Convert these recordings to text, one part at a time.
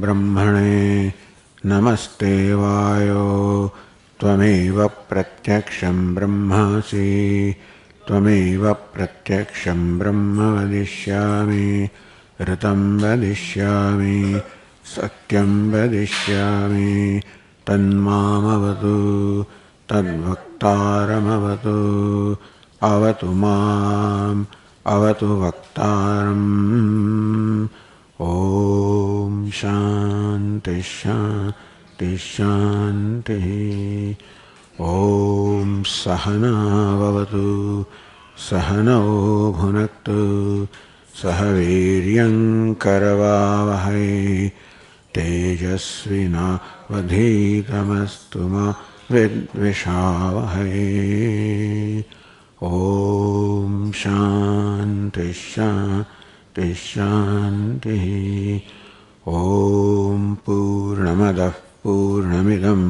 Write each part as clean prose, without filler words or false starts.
ब्रह्मणे नमस्ते वायो त्वमेव प्रत्यक्षं ब्रह्मासि त्वमेव प्रत्यक्षं ब्रह्म वदिष्यामि ऋतं वदिष्यामि सत्यं वदिष्यामि तन्मामवतु तद्वक्तारमवतु अवतु माम् अवतु वक्तारम्। ॐ शान्ति शान्ति शान्तिः। ॐ सहना भवतु सहनौ भुनक्तु सह वीर्यं करवावहै तेजस्विनावधीतमस्तु मा विद्विषावहै। ॐ शान्ति शान्ति शान्तिः। ॐ पूर्णमदः पूर्णमिदं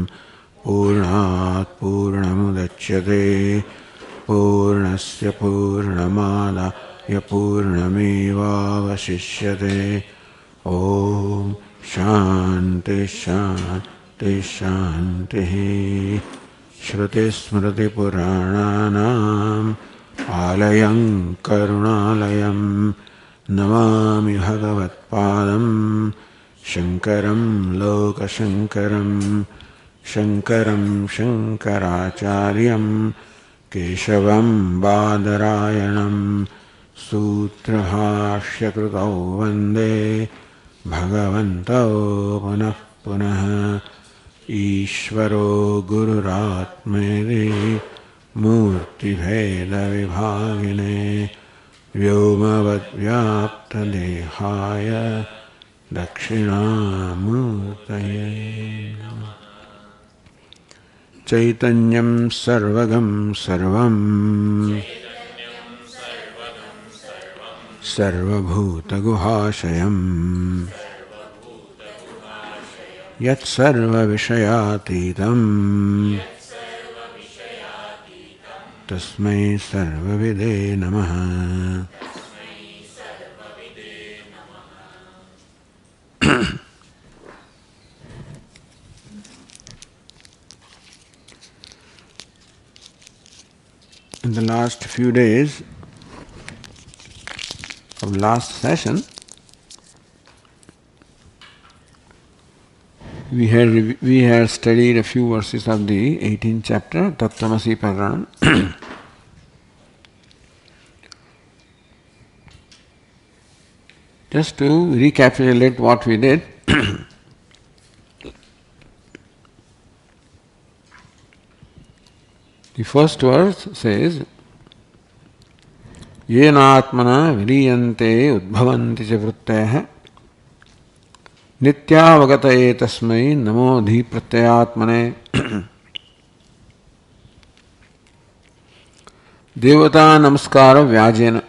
पूर्णात् पूर्णमुदच्यते पूर्णस्य पूर्णमादाय पूर्णमेवावशिष्यते। ॐ शान्ति शान्ति शान्तिः। श्रुतिस्मृतिपुराणानाम् आलयं करुणालयं नमामि भगवत्पादं शङ्करं लोकशङ्करं शङ्करं शङ्कराचार्यं केशवं बादरायणं सूत्रभाष्यकृतौ वन्दे भगवन्तौ पुनः पुनः। ईश्वरो गुरुरात्मेति मूर्तिभेदविभागिने व्योमवद्व्याप्तदेहाय दक्षिणामूर्तये नमः। चैतन्यं सर्वगं सर्वं सर्वभूतगुहाशयम् यत्सर्वविषयातीतं तस्मै सर्वविदे नमः। In the last few days of last session, we had studied a few verses of the 18th chapter, Tattvamasi Paranam. Just to recapitulate what we did, the first verse says, Yenatmana viriyante udbhavanti ca vrittayah नित्यावगतये तस्मै नमो धी प्रत्ययात्मने। देवता नमस्कार व्याजेन,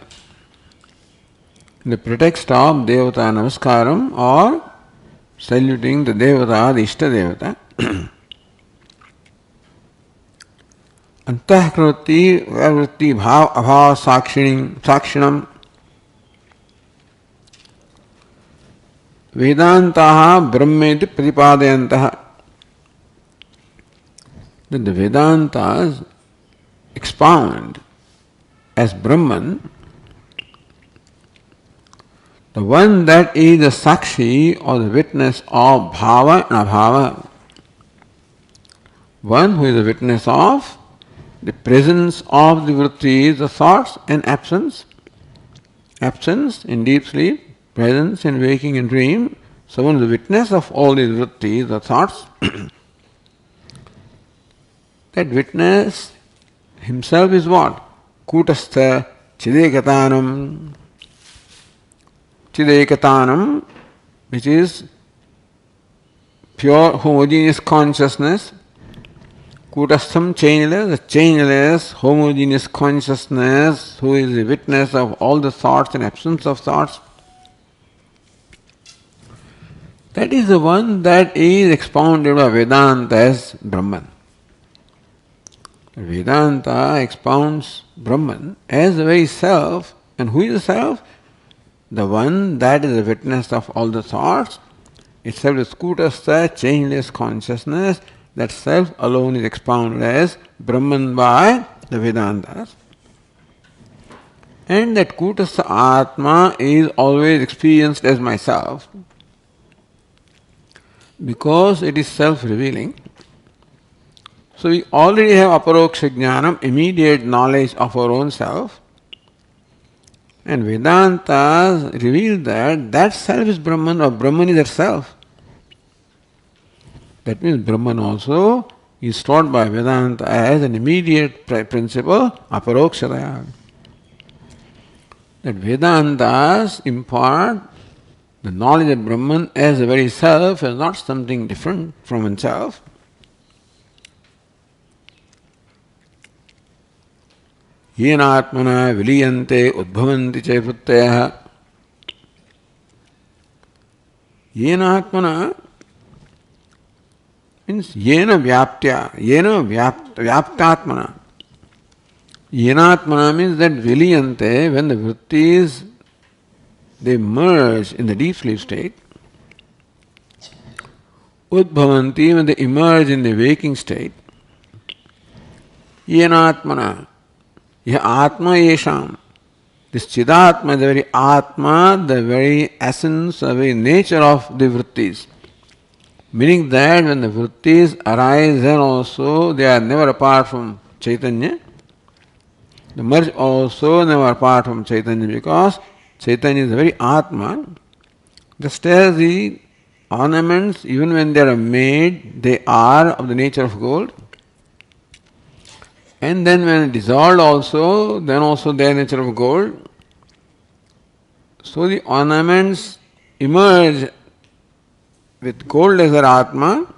the pretext of devata namaskaram or saluting the devata, the ishta devata. Antahkriti vritti bhav abhav sakshinam Vedantaha brahmeti pratipadayantaha. That the Vedantas expound as Brahman the one that is the sakshi or the witness of bhava and abhava, one who is the witness of the presence of the vrittis, the thoughts, and absence in deep sleep, presence in waking and dream. Someone is the witness of all these vrittis, the thoughts. That witness himself is what? Kutastha chidekatanam. Chidekatanam, which is pure homogeneous consciousness. Kutastham, changeless, the changeless homogeneous consciousness who is the witness of all the thoughts and absence of thoughts. That is the one that is expounded by Vedanta as Brahman. Vedanta expounds Brahman as the very self. And who is the self? The one that is the witness of all the thoughts itself is Kutastha, changeless consciousness. That self alone is expounded as Brahman by the Vedantas. And that Kutastha Atma is always experienced as myself because it is self-revealing. So we already have aparoksha jnanam, immediate knowledge of our own self. And Vedantas reveal that that self is Brahman, or Brahman is that self. That means Brahman also is taught by Vedanta as an immediate principle, aparokshadaya. That Vedantas impart the knowledge of Brahman as the very self, as not something different from oneself. Yena atmana viliyante udbhavanti che vrittayah. Yena atmana means yena vyaptya, vyaptatmana. Yenatmana means that viliyante, when the vrittis, they merge in the deep sleep state. Udbhavanti, when they emerge in the waking state. Yenatmana, yah atma yesham. This chidatma, the very atma, the very essence, the very nature of the vrittis. Meaning that when the vrittis arise, then also they are never apart from Chaitanya. The merge also never apart from Chaitanya, because Chaitanya is the very Atma. Just as the ornaments, even when they are made, they are of the nature of gold. And then when dissolved also, then also they are nature of gold. So the ornaments emerge with gold as their Atma,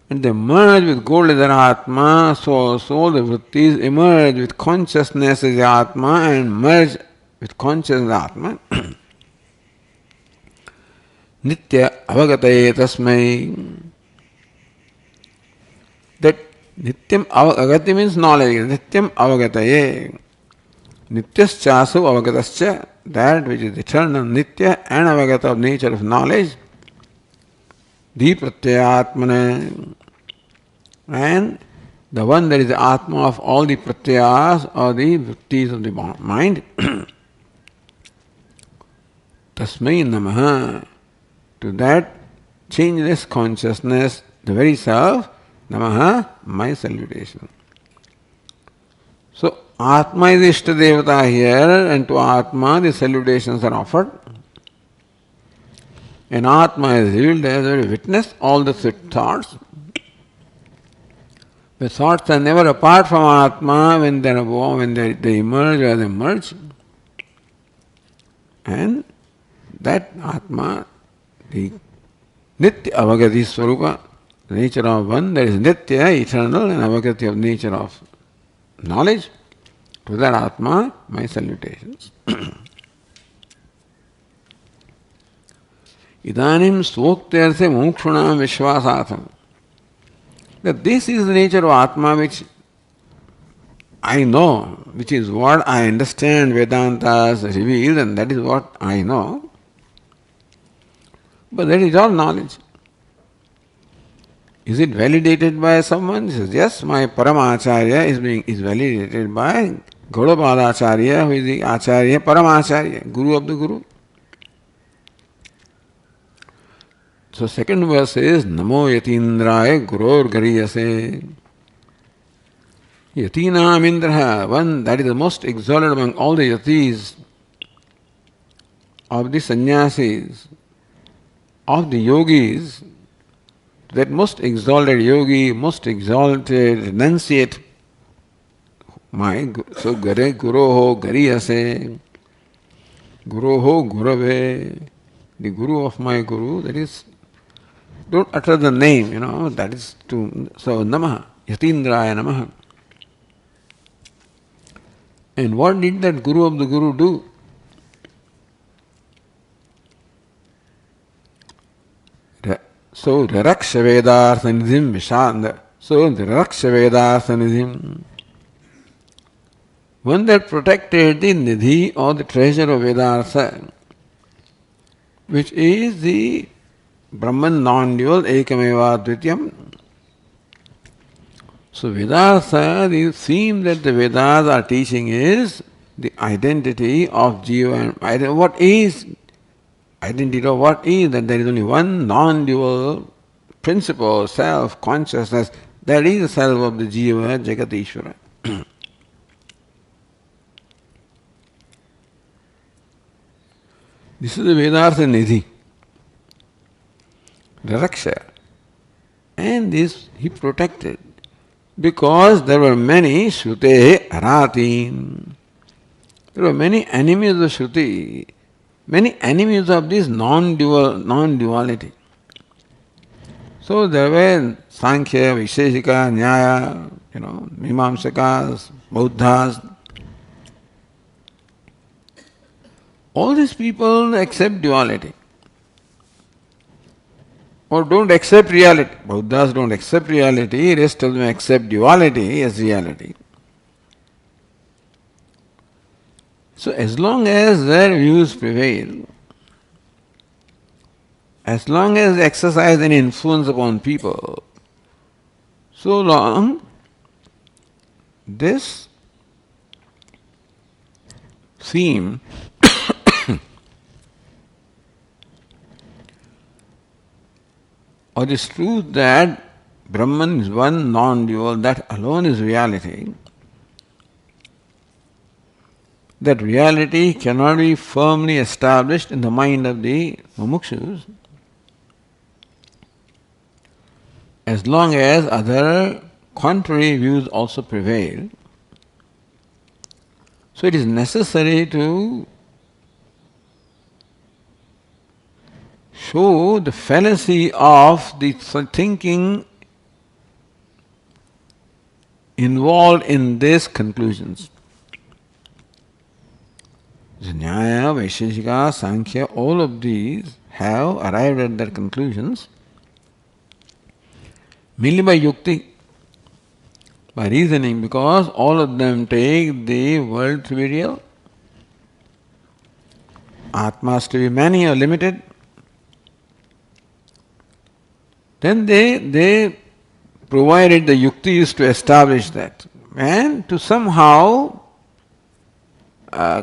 and they merge with gold as their Atma, so also the vrittis emerge with consciousness as the Atma and merge with consciousness as Atma. Nitya avagataye tasmai. That nityam avagati means knowledge. Nityam avagataye. Nityaschasu avagatascha. That which is eternal, nitya and avagata of nature of knowledge. The pratyatmana. And the one that is the Atma of all the pratyas or the vrittis of the mind. Tasmai namaha. To that changeless consciousness, the very self, namaha, my salutation. So, Atma is the Ishtadevata here, and to Atma the salutations are offered. And Atma is revealed as a witness all the thoughts. The thoughts are never apart from Atma when they emerge or they merge. And that Atma, the Nitya Avagati Swarupa, the nature of one, that is Nitya, eternal, and Avagati of nature of knowledge, to that Atma, my salutations. Idanim Swoktyarthe Mukshunam Vishwasatham. That this is the nature of Atma which I know, which is what I understand Vedantas reveal, and that is what I know. But that is all knowledge. Is it validated by someone? He says, yes, my Paramacharya is validated by Gaudapadacharya, who is the Acharya, Paramacharya, Guru of the Guru. So second verse is Namo Yatindraya Guror Gariyase. Yatinam Indraha, one that is the most exalted among all the yatis, of the sannyasis, of the yogis, that most exalted yogi, most exalted renunciate. So Gare Guroho Gariyase, Guroho Gurave, the Guru of my Guru, that is, don't utter the name, that is to, so Namaha, Yatindraya Namaha. And what did that Guru of the Guru do? So, Raraksha Vedarthanidhim Vishanda. So, Raraksha Vedarthanidhim. One that protected the Nidhi or the treasure of Vedartha, which is the Brahman non-dual, ekameva dvityam. So Vedas, the theme that the Vedas are teaching is the identity of Jiva. And what is identity of what is that there is only one non-dual principle, self, consciousness, that is the self of the Jiva, Jagat Ishvara. This is the Vedas Nidhi, the Raksha. And this he protected because there were many Shrute Aratin. There were many enemies of Shruti, many enemies of this non-duality. So there were Sankhya, Visheshika, Nyaya, Mimamsakas, Buddhas. All these people accept duality or don't accept reality. Buddhas don't accept reality, rest of them accept duality as reality. So as long as their views prevail, as long as they exercise any influence upon people, so long this theme or this truth that Brahman is one non-dual, that alone is reality, that reality cannot be firmly established in the mind of the mumukshus as long as other contrary views also prevail. So it is necessary to show the fallacy of the thinking involved in these conclusions. Nyaya, Vaisheshika, Sankhya, all of these have arrived at their conclusions merely by yukti, by reasoning, because all of them take the world to be real, Atmas to be many or limited. Then they provided the yuktis to establish that and to somehow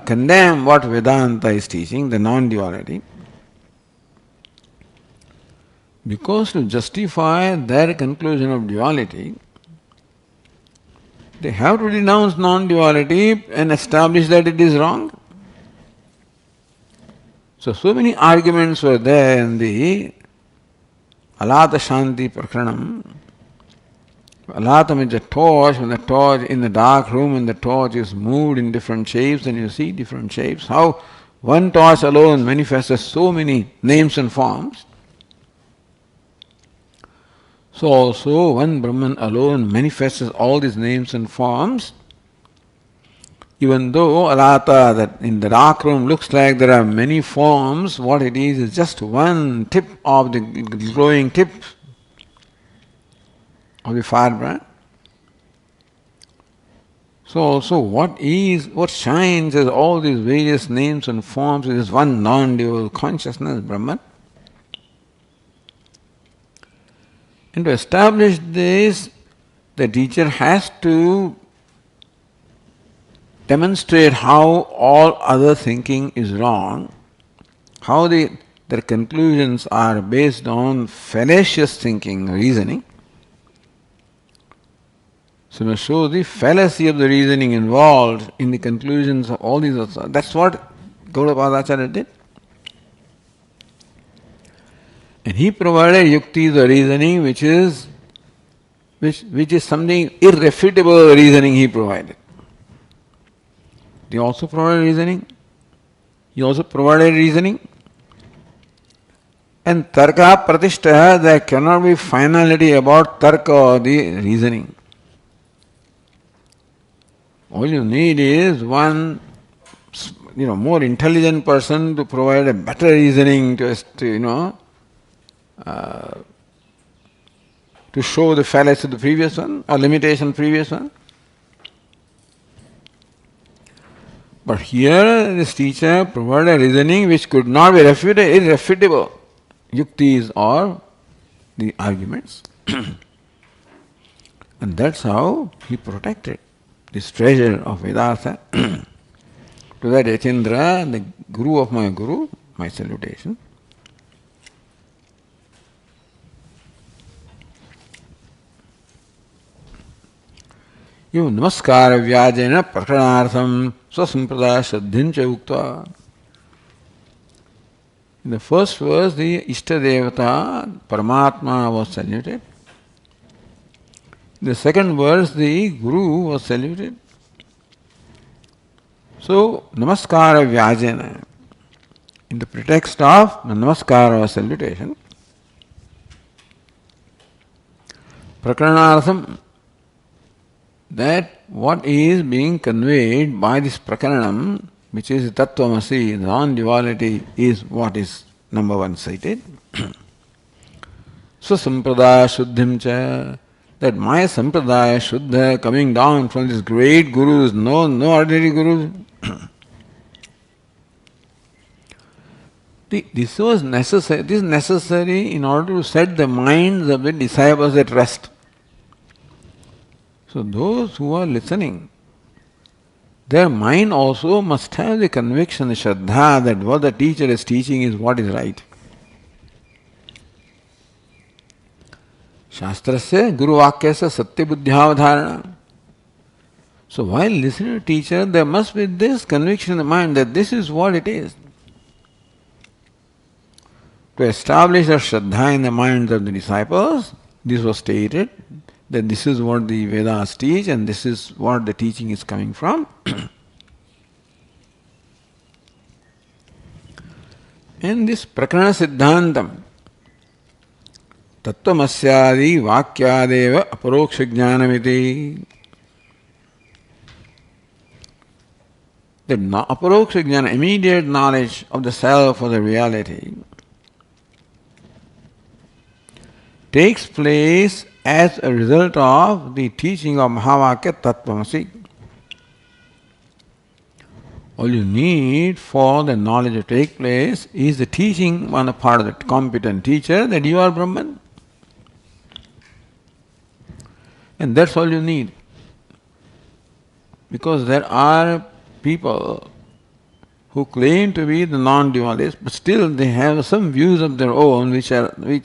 condemn what Vedanta is teaching, the non-duality. Because to justify their conclusion of duality, they have to renounce non-duality and establish that it is wrong. So many arguments were there in the Alata Shanti Prakranam. Alatam is a torch, when the torch in the dark room and the torch is moved in different shapes and you see different shapes. How one torch alone manifests as so many names and forms. So also one Brahman alone manifests as all these names and forms. Even though Alata, that in the dark room looks like there are many forms, what it is just one tip of the glowing tip of the firebrand. So also what shines as all these various names and forms is one non-dual consciousness, Brahman. And to establish this, the teacher has to demonstrate how all other thinking is wrong, how their conclusions are based on fallacious thinking, reasoning. So we show the fallacy of the reasoning involved in the conclusions of all these other. That's what Gaudapada Acharya did. And he provided yukti, the reasoning, which is something irrefutable reasoning he provided. He also provided reasoning. And tarka pratishtha, there cannot be finality about tarka or the reasoning. All you need is one, more intelligent person to provide a better reasoning to show the fallacy of the previous one or limitation of the previous one. But here this teacher provided a reasoning which could not be irrefutable. yuktis or the arguments. And that's how he protected this treasure of Vedanta. To that Yachendra, the guru of my guru, my salutation. Evam namaskara vyajena prakaranaartham swasampradaya shraddhincha uktva. In the first verse, the Ishtadevata, Paramatma was saluted. In the second verse, the Guru was saluted. So, Namaskara Vyajena, in the pretext of Namaskara salutation, Prakaranartham, that what is being conveyed by this Prakaranam, which is Tattvamasi, non-duality, is what is number one cited. Swasampradaya Shuddhim cha, that my Sampradaya Shuddha coming down from this great Gurus, no ordinary Gurus. This was necessary. This is necessary in order to set the minds of the disciples at rest. So those who are listening, their mind also must have the conviction, the Shraddha, that what the teacher is teaching is what is right. Shastrasya Guru Vakyasya Satya Buddhyavadharana. So while listening to teacher, there must be this conviction in the mind that this is what it is. To establish a Shraddha in the minds of the disciples, this was stated, that this is what the Vedas teach and this is what the teaching is coming from. And this Prakarana Siddhantam, Tattvamasyadi Vakyadeva Aparoksha Jnanamiti. The Aparoksha Jnana, immediate knowledge of the self or the reality, takes place as a result of the teaching of Mahavakya Tattvamasi. All you need for the knowledge to take place is the teaching on the part of the competent teacher that you are Brahman. And that's all you need. Because there are people who claim to be the non-dualists, but still they have some views of their own which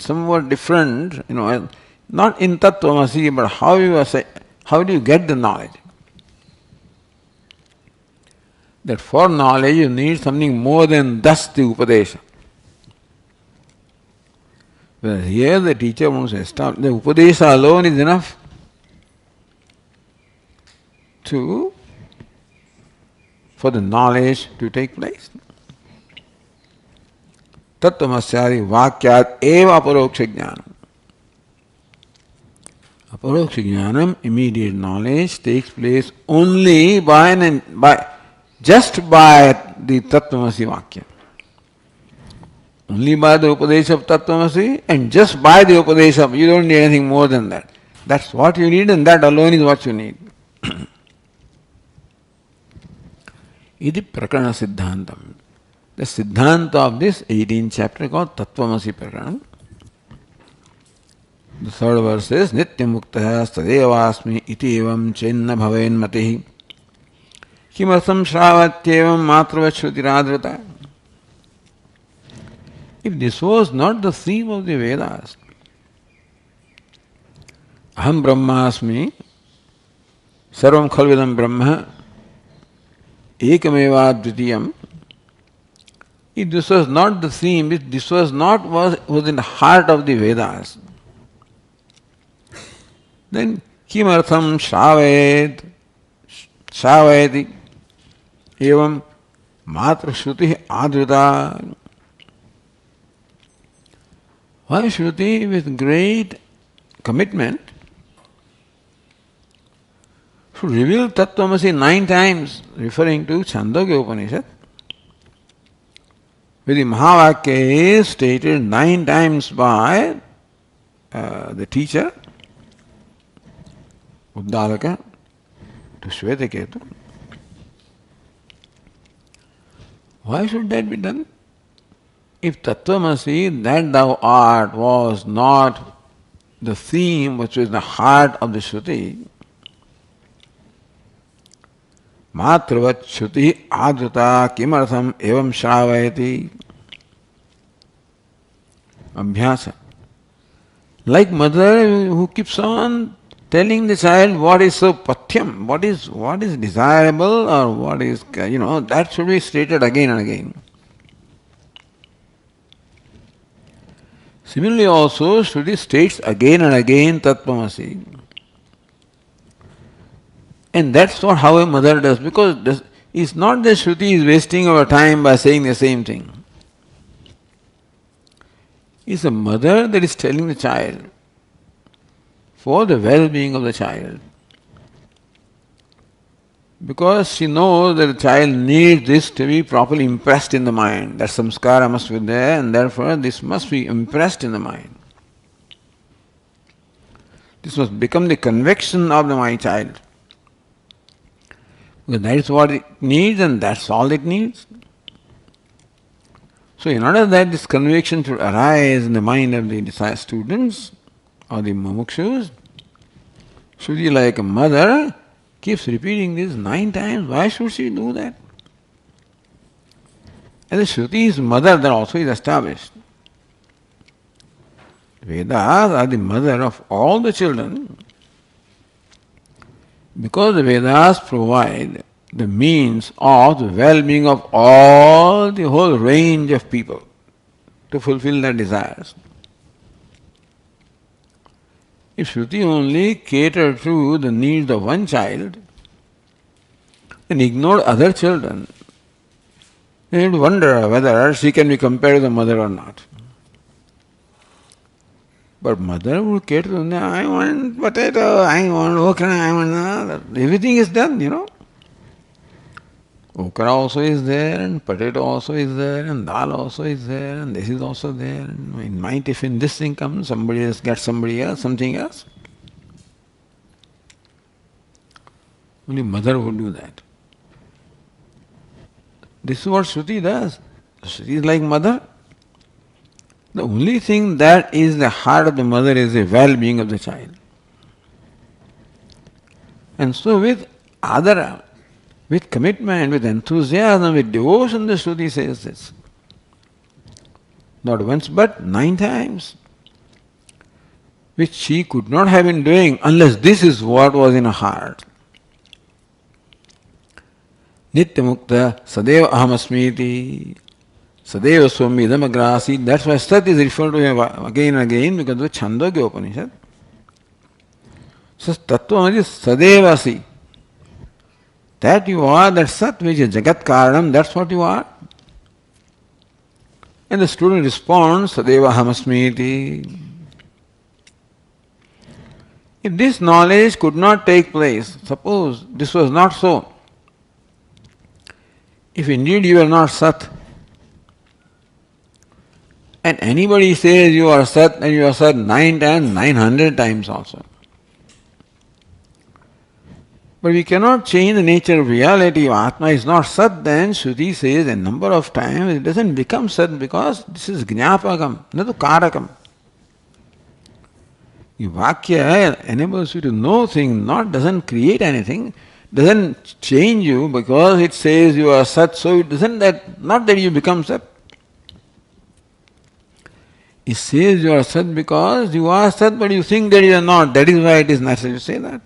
somewhat different, not in Tattvamasi, but how do you get the knowledge? That for knowledge you need something more than thus the Upadesha. Whereas here the teacher wants to establish, the Upadesha alone is enough for the knowledge to take place. Tattvamasyadi Vakyat eva Aparoksha Jnanam. Aparoksha Jnanam, immediate knowledge, takes place only just by the Tattvamasi Vakya. Only by the Upadesha of Tattvamasi and just by the Upadesha, you don't need anything more than that. That's what you need and that alone is what you need. Iti Prakarana Siddhantam. The Siddhanta of this 18th chapter called Tattvamasi Prakarana. The third verse is Nityamuktaha Stadevasmi iti evam chenna bhaven matihi kimartham shravatyevam matravachrutirādrita. If this was not the theme of the Vedas, Aham Brahmasmi Sarvam Khalvidam Brahma Ekameva Dvitiyam. If this was not the theme, if this was in the heart of the Vedas, then Kimartham Shravayati Evam Matra Shruti Adrita. Why Shruti with great commitment should reveal Tattvamasi 9 times, referring to Chandogya Upanishad, where the Mahavakya is stated 9 times by the teacher, Uddalaka, to Shvetaketu. Why should that be done? If Tattvamasi, that thou art, was not the theme which was the heart of the Shruti, Matravat Shruti Adruta Kimartham Evam Shravayati Abhyasa. Like mother who keeps on telling the child what is so pathyam, what is desirable or what is, that should be stated again and again. Similarly also, Shruti states again and again Tattvamasi. And that's what how a mother does, because it's not that Shruti is wasting our time by saying the same thing. It's a mother that is telling the child for the well-being of the child. Because she knows that the child needs this to be properly impressed in the mind. That samskara must be there, and therefore this must be impressed in the mind. This must become the conviction of my child. Because that is what it needs, and that's all it needs. So in order that this conviction should arise in the mind of the students or the mumukshus, Shruti, like a mother, keeps repeating this 9 times. Why should she do that? And the Shruti's mother that also is established. Vedas are the mother of all the children, because the Vedas provide the means of the well-being of all the whole range of people to fulfill their desires. If Shruti only catered to the needs of one child and ignored other children, then you'd wonder whether she can be compared to the mother or not. But mother would cater to, I want potato, I want okra, I want everything is done, Okra also is there, and potato also is there, and dal also is there, and this is also there. And it might, if in this thing comes, somebody else gets somebody else, something else. Only mother would do that. This is what Shruti does. Shruti is like mother. The only thing that is the heart of the mother is the well-being of the child. And so with adara, with commitment, with enthusiasm, with devotion, the Shruti says this. Not once but 9 times. Which she could not have been doing unless this is what was in her heart. Nityamukta sadeva ahamasmiti sadeva swami idamagrasi. That's why Sat is referred to again and again, because of the Chandogya Upanishad. So Tattvamasi sadevasi. That you are, that Sat which is Jagat Karanam, that's what you are. And the student responds, Sadeva Hamasmiti. If this knowledge could not take place, suppose this was not so, if indeed you are not Sat, and anybody says you are Sat and you are Sat 9 times, 900 times also. But we cannot change the nature of reality. If Atma is not Sat, then Shruti says a number of times it doesn't become Sat, because this is Jnapakam, not Karakam. The Vakya enables you to know things, doesn't create anything, doesn't change you because it says you are Sat, so it doesn't not that you become Sat. It says you are Sat because you are Sat, but you think that you are not. That is why it is necessary to say that.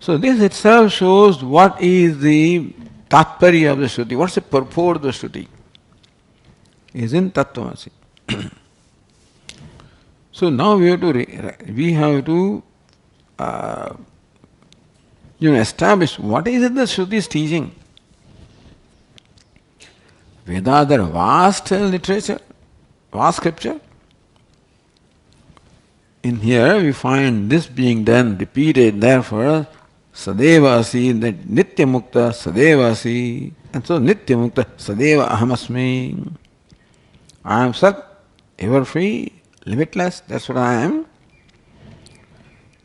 So this itself shows what is the tatparya of the Shruti, what's the purport of the Shruti. Is in Tattvamasi. So now we have to establish what is it that Shruti is teaching. Vedas are vast literature, vast scripture. In here we find this being done, repeated, therefore Sadeva Asi, that Nitya Mukta Sadeva Asi. And so Nitya Mukta Sadeva Ahamasmi. I am Sat, ever free, limitless, that's what I am.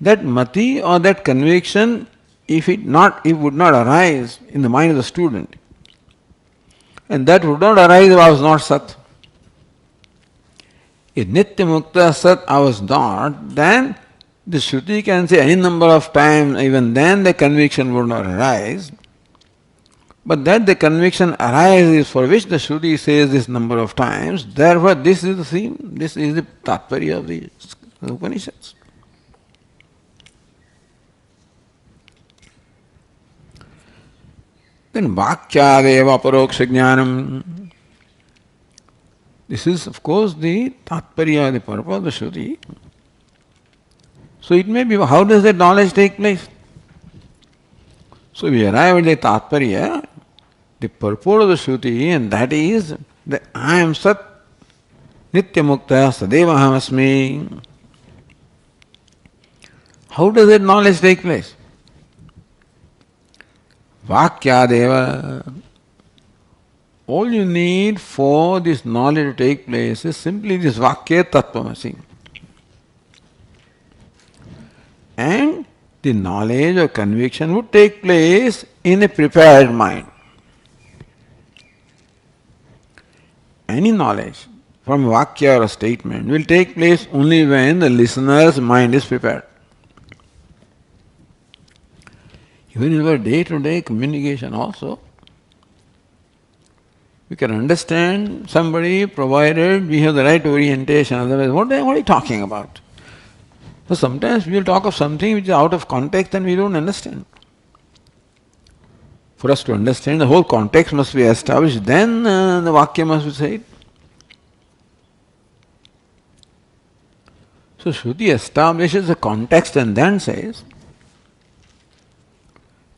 That mati or that conviction, if it would not arise in the mind of the student, And that would not arise if I was not Sat. If Nitya Mukta Sat I was not, then the Shruti can say any number of times, even then the conviction would not arise. But that the conviction arises for which the Shruti says this number of times, therefore this is the theme, this is the Tatparya of the Upanishads. Then Vakyadeva Paroksha Jnanam. This is of course the Tatparya, the purpose of the Shruti. So it may be, how does that knowledge take place? So we arrive at the Tatparya, the purport of the Shruti, and that is that I am Sat, Nitya Mukta, Sadeva Ahamasmi. How does that knowledge take place? Vakyadeva. All you need for this knowledge to take place is simply this Vakya Tattvamasi. And the knowledge or conviction would take place in a prepared mind. Any knowledge from a Vakya or a statement will take place only when the listener's mind is prepared. Even in our day-to-day communication also, we can understand somebody provided we have the right orientation. Otherwise, what are you talking about? So sometimes we will talk of something which is out of context and we don't understand. For us to understand, the whole context must be established, then the Vakya must be said. So Shruti establishes the context and then says,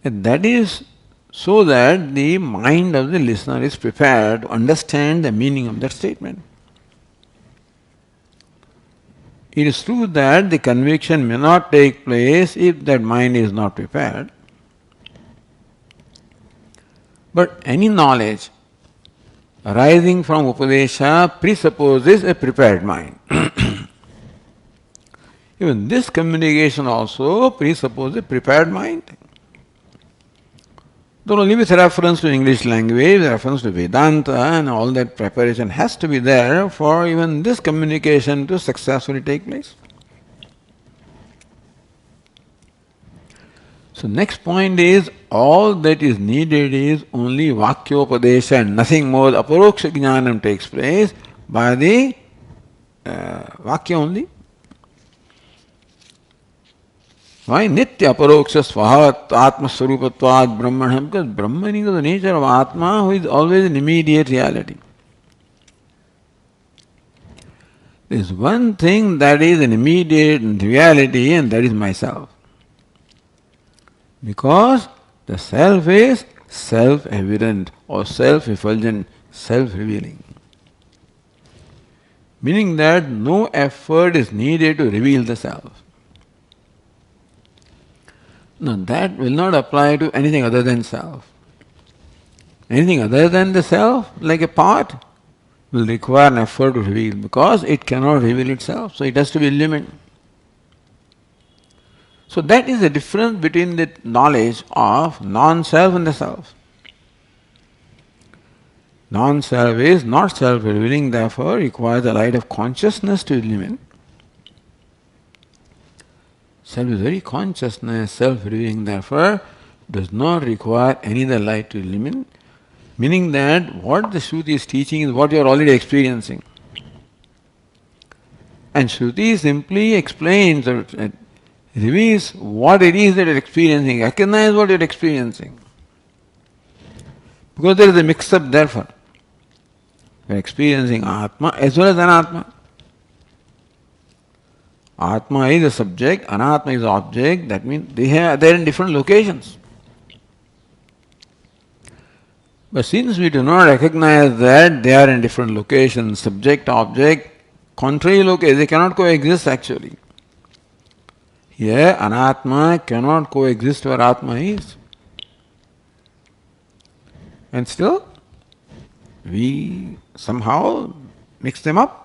and that is so that the mind of the listener is prepared to understand the meaning of that statement. It is true that the conviction may not take place if that mind is not prepared. But any knowledge arising from Upadesha presupposes a prepared mind. Even this communication also presupposes a prepared mind. Not only with reference to English language, with reference to Vedanta and all that preparation has to be there for even this communication to successfully take place. So next point is, all that is needed is only Vakyopadesha and nothing more. The Aparoksha Jnanam takes place by the Vakya only. Why? Nitya Aparoksha Swahat Atma Swarupatvad Brahmanam. Because Brahman is the nature of Atma, who is always an immediate reality. There is one thing that is an immediate reality, and that is myself. Because the self is self-evident or self-effulgent, self-revealing. Meaning that no effort is needed to reveal the self. Now that will not apply to anything other than self. Anything other than the self, like a pot, will require an effort to reveal because it cannot reveal itself, so it has to be illumined. So that is the difference between the knowledge of non-self and the self. Non-self is not self-revealing, therefore requires the light of consciousness to illumine. Self is very consciousness, self-revealing, therefore does not require any other light to illumine. Meaning that what the Shruti is teaching is what you are already experiencing. And Shruti simply explains or reveals what it is that you are experiencing. Recognize what you are experiencing. Because there is a mix-up therefore. You are experiencing Atma as well as Anatma. Atma is a subject, Anatma is an object, that means they are in different locations. But since we do not recognize that they are in different locations, subject, object, contrary locations, they cannot coexist actually. Here, Anatma cannot coexist where Atma is. And still, we somehow mix them up.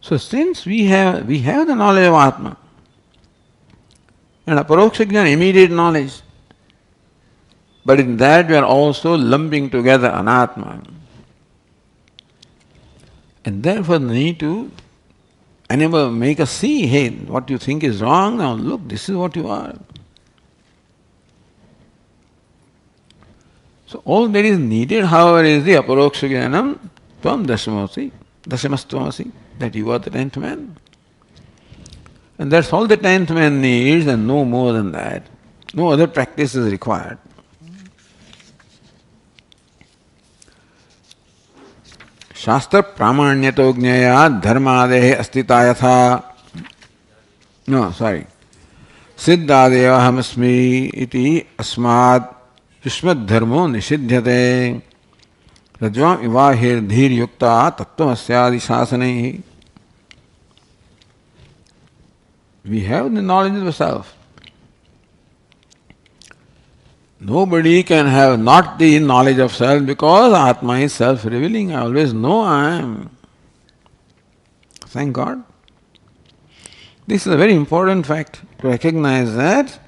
So since we have the knowledge of Atma, and Aparoksha Jnana, immediate knowledge, But in that we are also lumping together anatma. And therefore the need to make us see, hey, what you think is wrong, now look, this is what you are. So all that is needed, however, is the aparoksha jnanam tvam dashamastvamasi, that you are the 10th man. And that's all the 10th man needs, and no more than that. No other practice is required. Shastra pramanyato jnaya dharmadehe astita yatha. No, sorry. Siddhadeva hamasmi iti asmad युष्मद् धर्मो निषिध्यते रज्वाम इवाहिर धीर युक्ता तत्त्वमस्यादि शासनैः. We have the knowledge of the self. Nobody can have not the knowledge of self because Atma is self-revealing. I always know I am. Thank God. This is a very important fact to recognize that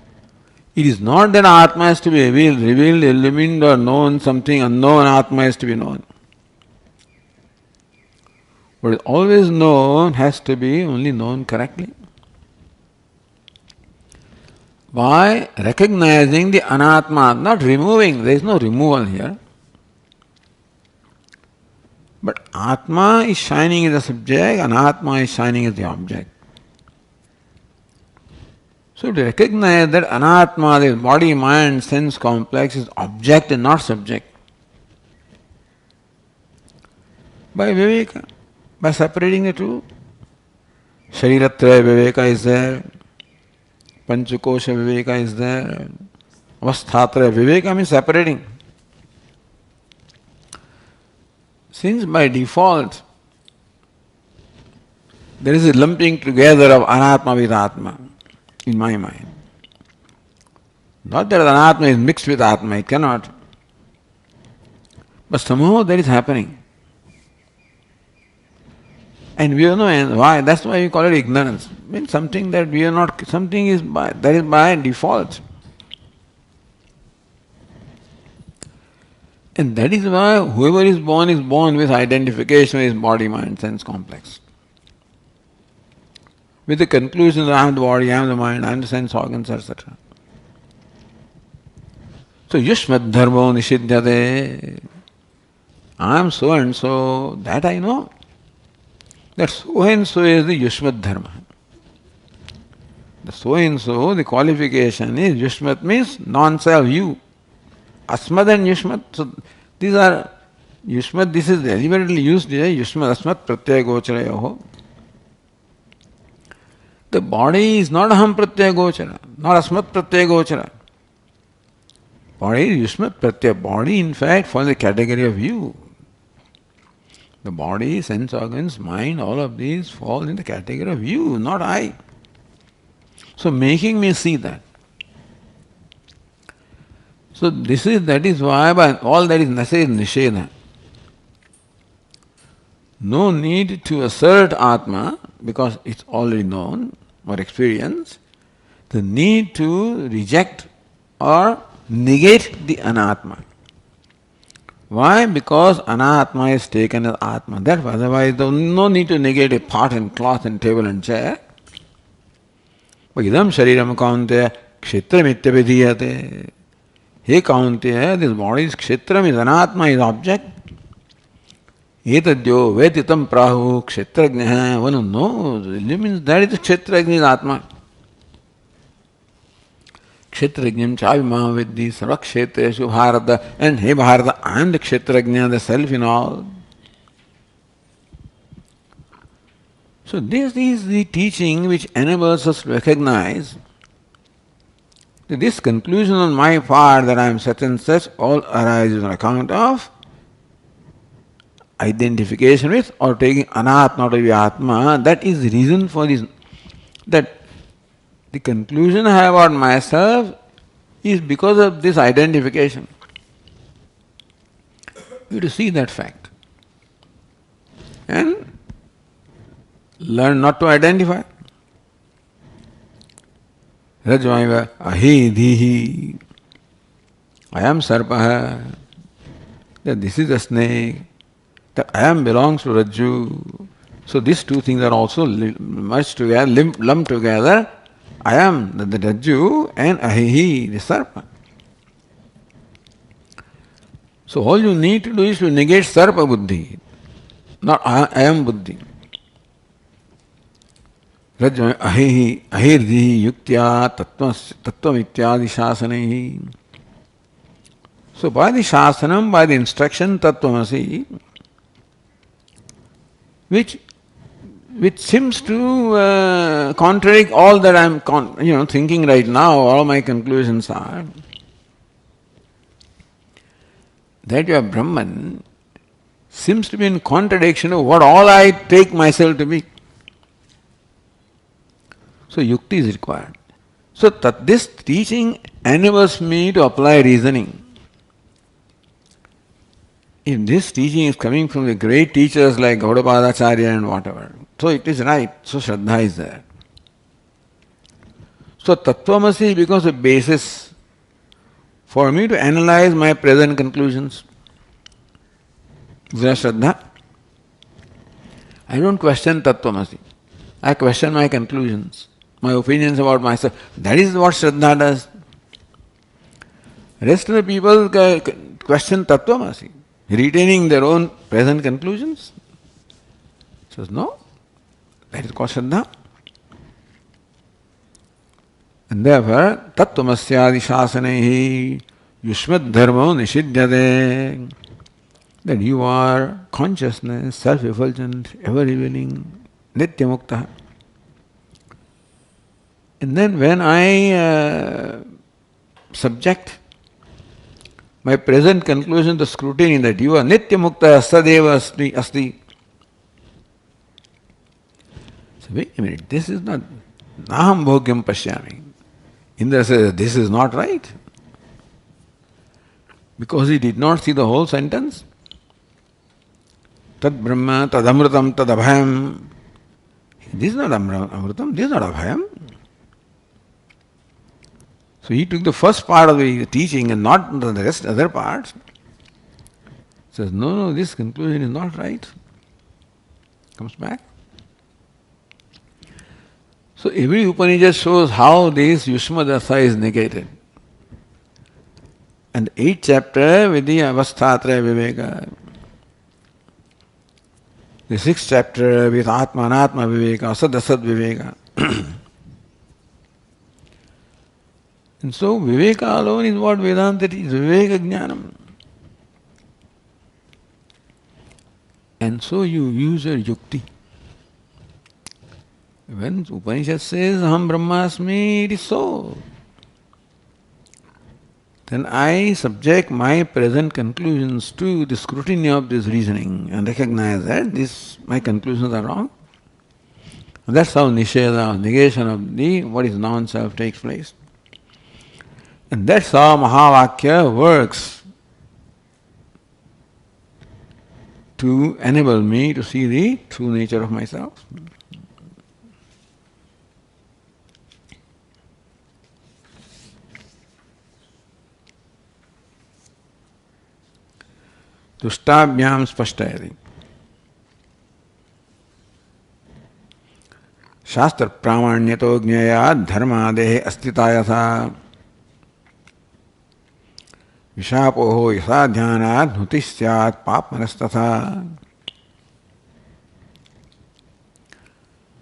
it is not that Atma has to be revealed, illumined or known, something unknown Atma has to be known. What is always known has to be only known correctly. By recognizing the anatma, not removing, there is no removal here. But Atma is shining as the subject, anatma is shining as the object. So to recognize that anatma, the body, mind, sense complex is object and not subject. By viveka, by separating the two. Shariratraya viveka is there, panchakosha viveka is there, avasthatraya viveka means separating. Since by default there is a lumping together of anatma with atma, in my mind. Not that anatma is mixed with atma, it cannot. But somehow that is happening. And we don't know why. That's why we call it ignorance. It means something that we are not, something is that is by default. And that is why whoever is born with identification with his body, mind, sense complex. With the conclusion that I am the body, I am the mind, I am the sense organs, etc. So yushmad dharmo nishidhyate. I am so and so, that I know. That so and so is the yushmad dharma. The so and so, the qualification is yushmat means non-self, you. Asmad and yushmat. So these are yushmat, this is deliberately used here, yushmat, asmat, pratyaya gocharayoho. The body is not aham pratyaya gochara, not asmat pratyaya gochara. Body is yushmat pratyaya. Body, in fact, falls in the category of you. The body, sense organs, mind, all of these fall in the category of you, not I. So making me see that. So that is why by all that is necessary is nisheda. No need to assert Atma because it's already known or experienced. The need to reject or negate the anatma. Why? Because anatma is taken as atma. That's why otherwise there is no need to negate a pot and cloth and table and chair. But idam shariram kaunteya kshetram ityabhidhiyate. Hey kaunteya, this body is kshetram, is anatma, is object. Etadyo vetitam prahu kshetrajnah. One who knows, it means that is kshetrajna, is atma. Kshetrajnam chavimam vidhi sarvakshetreshu bharata. And hey Bharata, I am the kshetrajna, the self in all. So this is the teaching which enables us to recognize that this conclusion on my part that I am such and such all arises on account of identification with or taking anatma to be atma. That is the reason for this. That the conclusion I have about myself is because of this identification. You have to see that fact and learn not to identify. Rajvaiva ahidhihi. I am Sarpaha, that this is a snake, that I am belongs to Rajju. So these two things are also merged together, lumped together. I am the Rajju and Ahihi, the Sarpa. So all you need to do is to negate Sarpa Buddhi, not I am Buddhi. Rajju Ahihi, Ahirdihi, Yuktya, Tattvam Ityadi Shasanehi. So by the Shasanam, by the instruction Tattvamasi, which seems to contradict all that I am thinking right now, all my conclusions are that you are Brahman seems to be in contradiction of what all I take myself to be. So yukti is required. So this teaching enables me to apply reasoning. If this teaching is coming from the great teachers like Gaudapadacharya and whatever, so it is right, so Shraddha is there. So Tattvamasi becomes a basis for me to analyze my present conclusions. Is there Shraddha? I don't question Tattvamasi. I question my conclusions, my opinions about myself. That is what Shraddha does. Rest of the people question Tattvamasi, retaining their own present conclusions. Says no, that is called Shraddha. And therefore, Tattvamasyadi Shasanehi Yushmad Dharmo Nishidhyate, that you are consciousness, self-effulgent, ever-revealing, Nitya Mukta. And then when I subject my present conclusion to scrutiny that you are Nitya Mukta Sadeva Asti. So wait a minute, this is not Naham Bhogyam Pashyami. Indra says, this is not right. Because he did not see the whole sentence. Tad Brahma, Tad Amrutam, Tad Abhayam. This is not Amrutam, this is not Abhayam. So he took the first part of the teaching and not the rest, other parts. Says, no, this conclusion is not right. Comes back. So every Upanishad shows how this Yushmadasa is negated. And the 8th chapter with the Avasthatraya Viveka. The 6th chapter with Atma Anatma Viveka, Asad Asad Viveka. And so Viveka alone is what Vedanta is, Viveka Jnanam. And so you use your yukti. When Upanishad says, Aham Brahmasmi, it is so. Then I subject my present conclusions to the scrutiny of this reasoning and recognize that my conclusions are wrong. And that's how Nisheda, negation of the what is non-self takes place. And that's how Mahavakya works to enable me to see the true nature of myself. Tushtabhyam spashtayati. Shastra pramanyato jnaya dharmadehe astitayasa. Vishapoho yasa dhyanat nutisyat papmanastatha.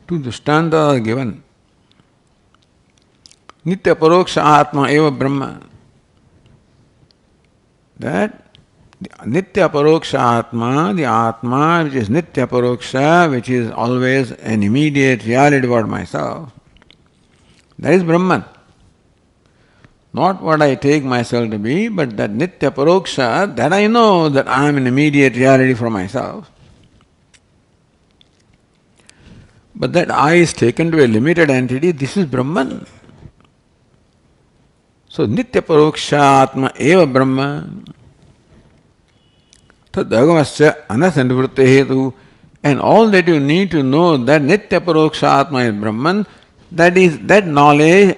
Two drishtanta are given. Nitya paroksha atma eva brahma. That Nitya Paroksha Atma, the Atma which is Nitya Paroksha, which is always an immediate reality about myself, that is Brahman. Not what I take myself to be, but that Nitya Paroksha, that I know that I am an immediate reality for myself. But that I is taken to a limited entity, this is Brahman. So Nitya Paroksha Atma eva Brahma. Tadagamasya anasandvritte hetu, and all that you need to know that Nitya Paroksha Atma is Brahman, that knowledge,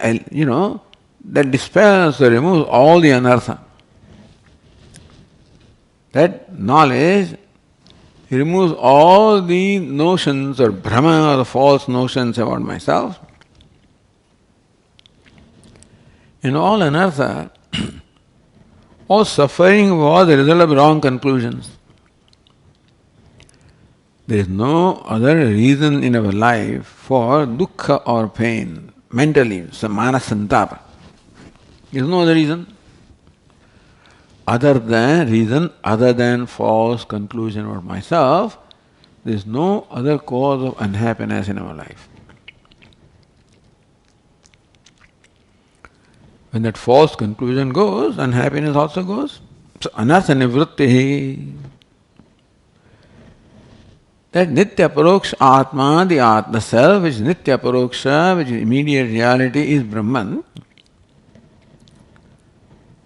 that dispels or removes all the anartha. That knowledge removes all the notions or Brahma or the false notions about myself. And all anartha, all suffering was the result of wrong conclusions. There is no other reason in our life for dukkha or pain, mentally, samana santapa. There is no other reason other than false conclusion about myself. There is no other cause of unhappiness in our life. When that false conclusion goes, unhappiness also goes. So anartha nivritti. That nitya paroksha atma, the self which is nitya paroksha, which is immediate reality, is Brahman.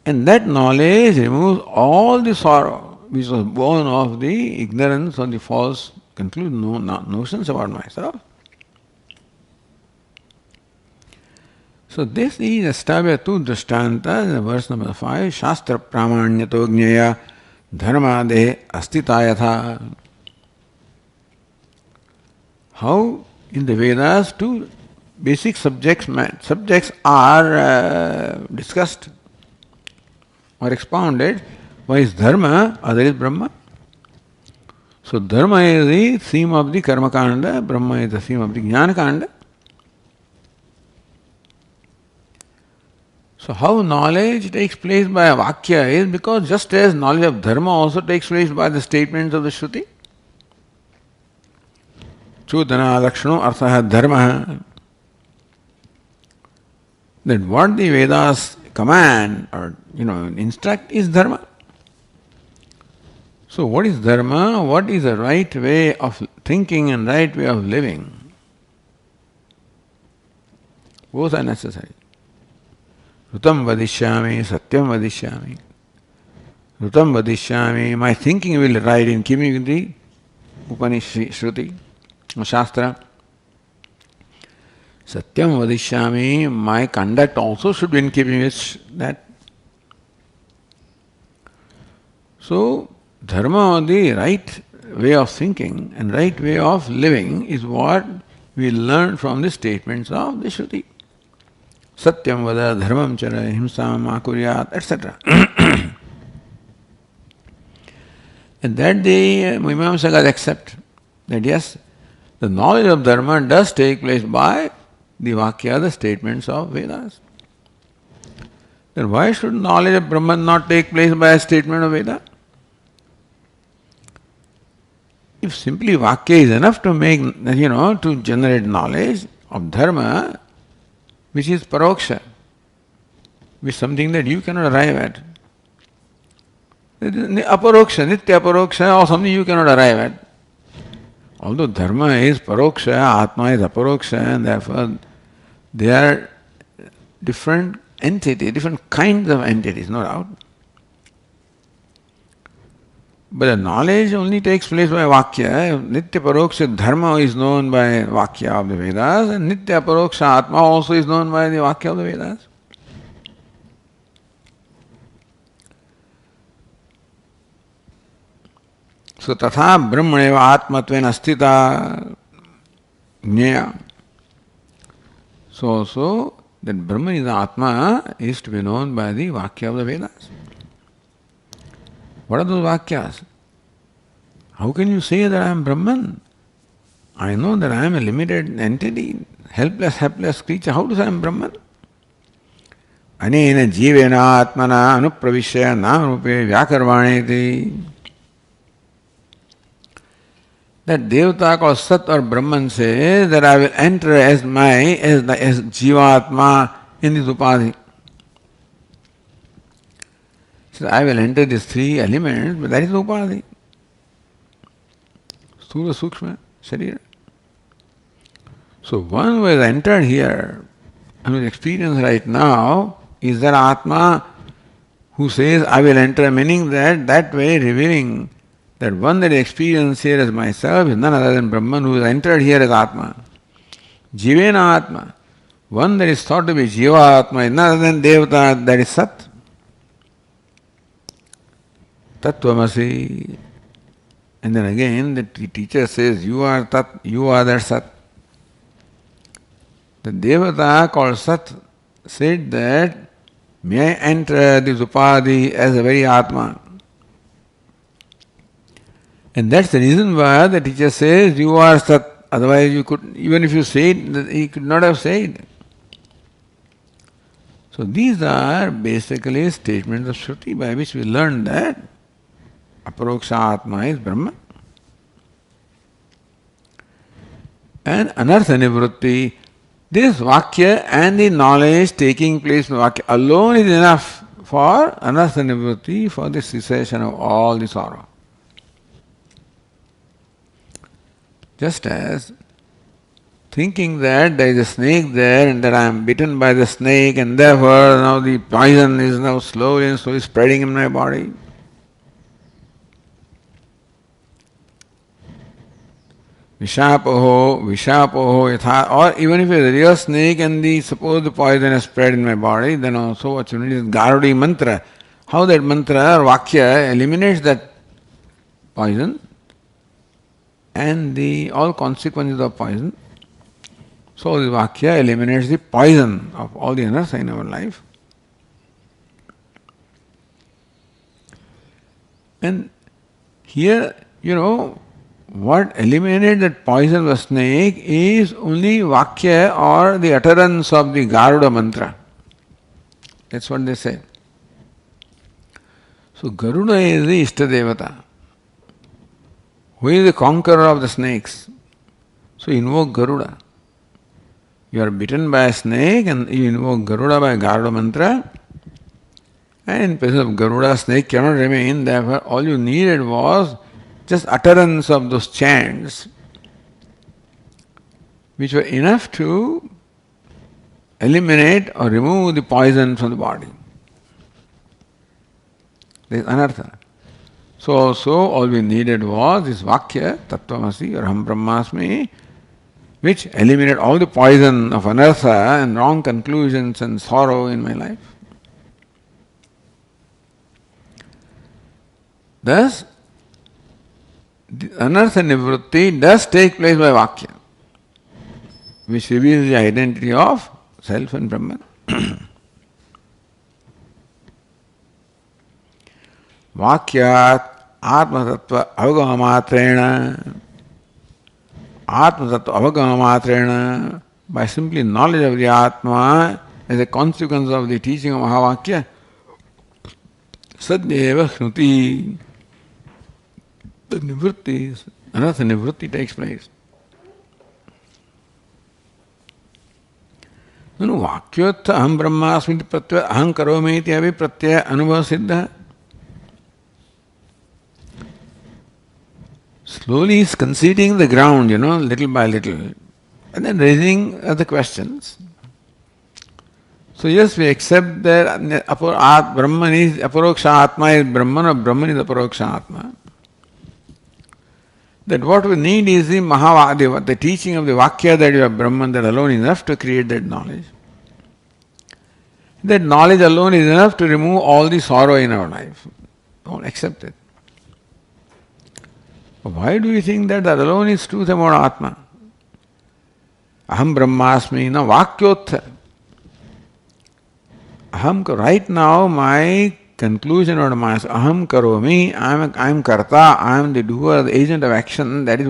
And that knowledge removes all the sorrow which was born of the ignorance or the false notions about myself. So this is established two drashtantas in verse number 5. Shastra pramanyato jnaya dharma de astitayatha. How in the Vedas two basic subjects are discussed or expounded. One is dharma, other is Brahma. So dharma is the theme of the karma kanda, Brahma is the theme of the jnana kanda. So how knowledge takes place by a vakya is because just as knowledge of dharma also takes place by the statements of the Shruti. Chudana lakshano artha dharma. That what the Vedas command or instruct is dharma. So what is dharma? What is the right way of thinking and right way of living? Both are necessary. Rutam vadishyami, satyam vadishyami. Rutam vadishyami, my thinking will ride in keeping with the Upanishad, Shruti, or Shastra. Satyam vadishyami, my conduct also should be in keeping with that. So, dharma, the right way of thinking and right way of living is what we learn from the statements of the Shruti. Satyam vada, dharmam chara, himsam akuryat, etc. And that the Mimamsakas accept that yes, the knowledge of dharma does take place by the Vakya, the statements of Vedas. Then why should knowledge of Brahman not take place by a statement of Veda? If simply Vakya is enough to make, to generate knowledge of Dharma, which is paroksha, which is something that you cannot arrive at. Aparoksha, nitya aparoksha, or something you cannot arrive at. Although Dharma is paroksha, Atma is aparoksha, and therefore they are different entities, different kinds of entities, no doubt. But the knowledge only takes place by Vakya. Nitya Paroksha Dharma is known by Vakya of the Vedas, and Nitya Paroksha Atma also is known by the Vakya of the Vedas. So tatha brahmaneva atmatvena asthita jnaya. So that Brahman is the Atma is to be known by the Vakya of the Vedas. What are those Vakyas? How can you say that I am Brahman? I know that I am a limited entity, helpless creature. How to say I am Brahman? Anena jivena atmana anupravishya namarupe vyakarvaneti. That Devata called Sat or Brahman says that I will enter as Jivatma in this Upadhi. So I will enter these three elements, but that is Upadhi. Sthula Sukshma Sharira. So one who has entered here and whose experience right now is that Atma who says I will enter, meaning that way revealing that one that I experience here as myself is none other than Brahman who has entered here as Atma. Jivena Atma. One that is thought to be Jiva Atma is none other than Devata, that is Sat. Tattvamasi. And then again the teacher says, you are Tat, you are that Sat. The Devata called Sat said that, may I enter this Upadhi as a very Atma. And that's the reason why the teacher says, you are Sat. Otherwise you could, even if you say it, he could not have said. So these are basically statements of Shruti by which we learn that Aparoksha Atma is Brahma. And Anartha Nivrutti, this Vakya and the knowledge taking place in the Vakya alone is enough for Anartha Nivrutti, for the cessation of all the sorrow. Just as thinking that there is a snake there and that I am bitten by the snake and therefore now the poison is now slowly and slowly spreading in my body. Vishapoho yatha, or even if it is a real snake and suppose the poison has spread in my body, then also what you need is Garudi mantra. How that mantra or Vakya eliminates that poison and all consequences of poison. So the Vakya eliminates the poison of all the anartha in our life. And here, what eliminated that poison of the snake is only Vakya or the utterance of the Garuda mantra. That's what they say. So Garuda is the Ishtadevata, who is the conqueror of the snakes. So invoke Garuda. You are bitten by a snake and you invoke Garuda by Garuda mantra, and in presence of Garuda, snake cannot remain. Therefore, all you needed was just utterance of those chants, which were enough to eliminate or remove the poison from the body. There is anartha. So also all we needed was this Vakya, Tattvamasi or Aham Brahmasmi, which eliminated all the poison of anartha and wrong conclusions and sorrow in my life. Thus, the anartha nivrutti does take place by Vakya, which reveals the identity of self and Brahman. Vakyat atmatattva avagamatrena. Atmatattva avagamatrena, by simply knowledge of the Atma as a consequence of the teaching of Mahavakya, sadhyeva shruti, the nivrutti, another nivrutti takes place. No, Vakyotha aham brahmasmi pratyaya aham karomi iti avi pratyaya anubhava siddha. Slowly is conceding the ground, little by little, and then raising other questions. So yes, we accept that Brahman is Aparoksha Atma is Brahman, or Brahman is Aparoksha Atma. That what we need is the teaching of the Vakya that you are Brahman, that alone is enough to create that knowledge. That knowledge alone is enough to remove all the sorrow in our life. Don't accept it. Why do you think that alone is truth about Atma? Aham Brahmasmi, na Vakyotha. Right now my conclusion or my aham karomi, I am karta, I am the doer, the agent of action, that is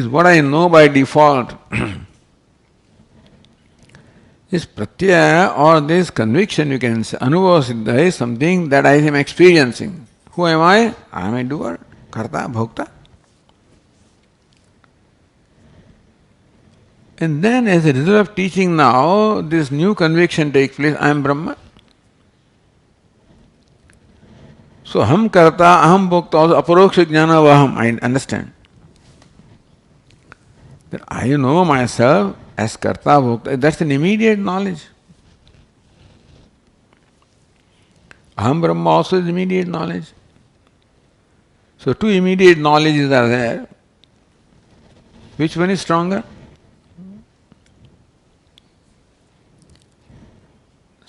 what I know by default. This pratyaya or this conviction, you can say, anubhava siddha, is something that I am experiencing. Who am I? I am a doer, karta, bhokta. And then as a result of teaching now, this new conviction takes place, I am Brahma. So aham karta, aham bhokta, also aparoksha jnana vaham, I understand. That I know myself as karta, bhokta, that's an immediate knowledge. Aham Brahma also is immediate knowledge. So two immediate knowledges are there. Which one is stronger?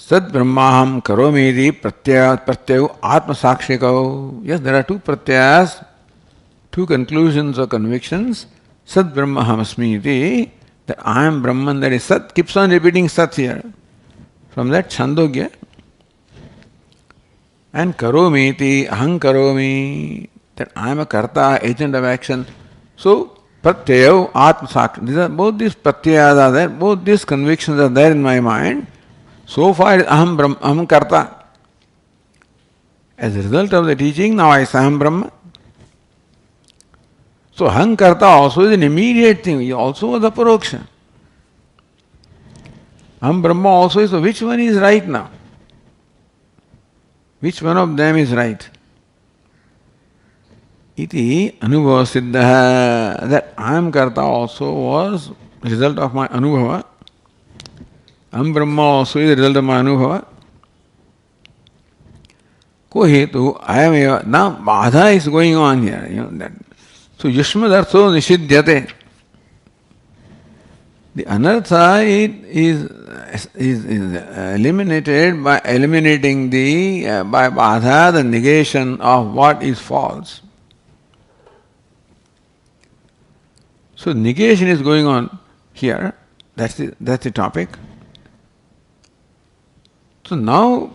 Sat Brahmaham Karomiti Pratyayu Atma Sakshikau. Yes, there are two pratyas, two conclusions or convictions. Sat Brahmaham Asmiti, that I am Brahman, that is Sat, keeps on repeating Sat here. From that Chandogya. And Karomiti, Aham Karomi, that I am a Karta, agent of action. So, Pratyayu Atma Sakshikau. Both these pratyas are there, both these convictions are there in my mind. So far, Aham Karta. As a result of the teaching, now I say Aham Brahma. So Aham Karta also is an immediate thing. He also was Aparoksha. Aham Brahma also is, so which one is right now? Which one of them is right? Iti Anubhava Siddha. That Aham Karta also was the result of my Anubhava. Aham Brahma also is the result of my Anubhava. Ko hetu, I am eva. Now Badha is going on here. That. So Yushmadartho Nishidyate. The anartha is eliminated by eliminating by Badha, the negation of what is false. So negation is going on here. That's the topic. So now,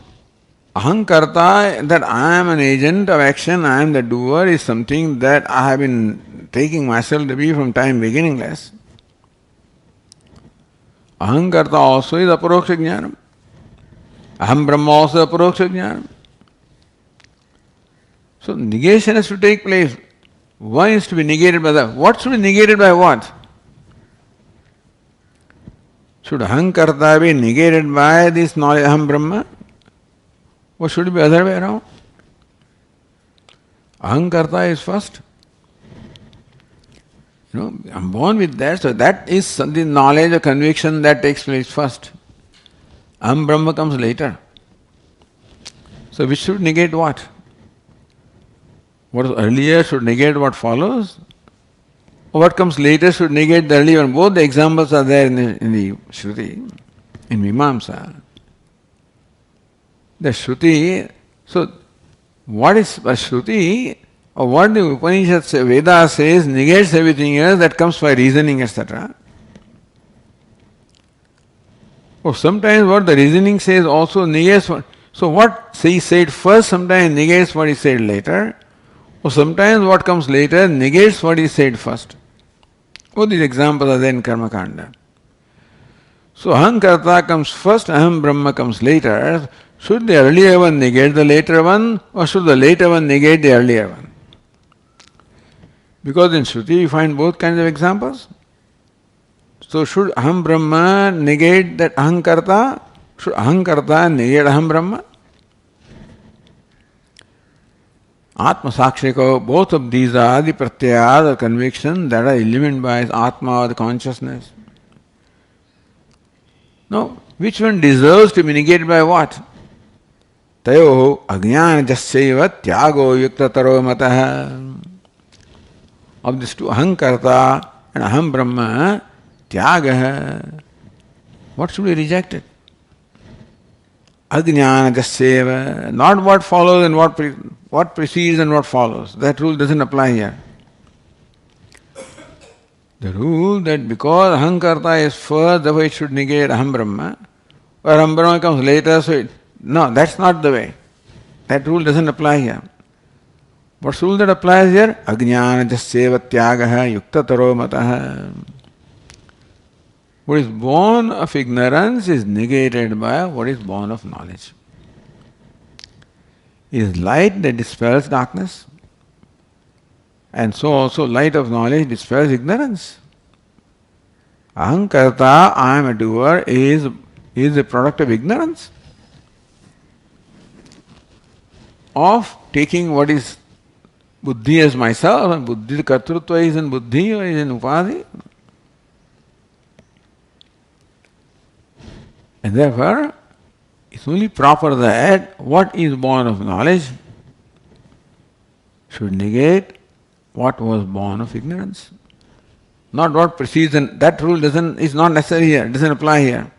Ahankarta, that I am an agent of action, I am the doer, is something that I have been taking myself to be from time beginningless. Ahankarta also is Aparoksha Jnanam. Aham Brahma also is Aparoksha Jnanam. So negation has to take place. One is to be negated by that. What should be negated by what? Should Ahankarta be negated by this knowledge, Aham Brahma? Or should it be other way around? Ahankarta is first. I'm born with that, so that is the knowledge or conviction that takes place first. Aham Brahma comes later. So which should negate what? What is earlier should negate what follows? What comes later should negate the earlier one. Both the examples are there in the Shruti, in Mimamsa. The Shruti, so what is a Shruti, or what the Upanishad Veda says negates everything else that comes by reasoning, etc. Or sometimes what the reasoning says also negates what. So what he said first sometimes negates what he said later, or sometimes what comes later negates what he said first. All these examples are there in Karma Kanda. So Ahankarta comes first, Aham Brahma comes later. Should the earlier one negate the later one, or should the later one negate the earlier one? Because in Shruti you find both kinds of examples. So should Aham Brahma negate that Ahankarta? Should Ahankarta negate Aham Brahma? Atma Sakshiko, both of these are the pratyas or convictions that are illumined by Atma or the consciousness. Now, which one deserves to be negated by what? Tayo ajnana jasyaiva tyago yuktataro mataha. Of these two, Ahankarta and Aham Brahma, tyaga. What should be rejected? Ajnana jasyaiva. Not what follows and what precedes and what follows. That rule doesn't apply here. The rule that because Ahankarta is first, therefore it should negate Aham Brahma, or Aham Brahma comes later, so no, that's not the way. That rule doesn't apply here. What rule that applies here? Ajnana jasyaiva tyagaha yuktataro mataha. What is born of ignorance is negated by what is born of knowledge. It is light that dispels darkness. And so also light of knowledge dispels ignorance. Ahankarta, I am a doer, is a product of ignorance. Of taking what is buddhi as myself, and buddhi, kartrutva is in buddhi or is in upadhi. And therefore, it's only proper that what is born of knowledge should negate what was born of ignorance. Not what precedes, and that rule is not necessary here, doesn't apply here.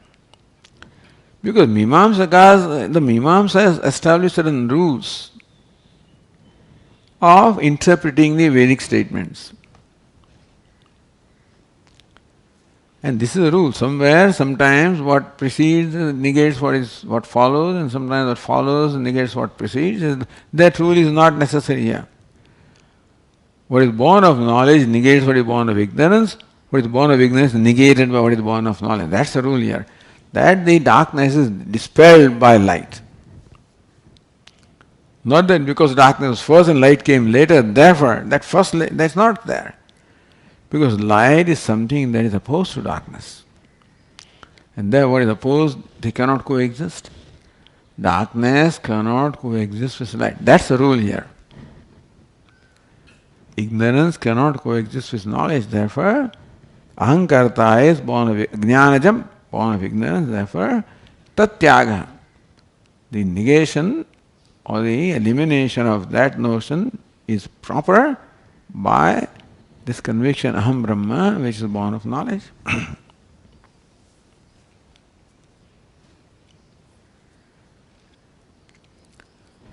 Because the Mimamsas established certain rules of interpreting the Vedic statements. And this is a rule. Sometimes what precedes negates what follows, and sometimes what follows negates what precedes. That rule is not necessary here. What is born of knowledge negates what is born of ignorance. What is born of ignorance is negated by what is born of knowledge. That's the rule here. That the darkness is dispelled by light. Not that because darkness was first and light came later, therefore that first light, that's not there. Because light is something that is opposed to darkness. And there what is opposed, they cannot coexist. Darkness cannot coexist with light. That's the rule here. Ignorance cannot coexist with knowledge. Therefore, ahankarta is born of jnanajam, born of ignorance. Therefore, tatyaga, the negation or the elimination of that notion is proper by this conviction, aham brahma, which is born of knowledge.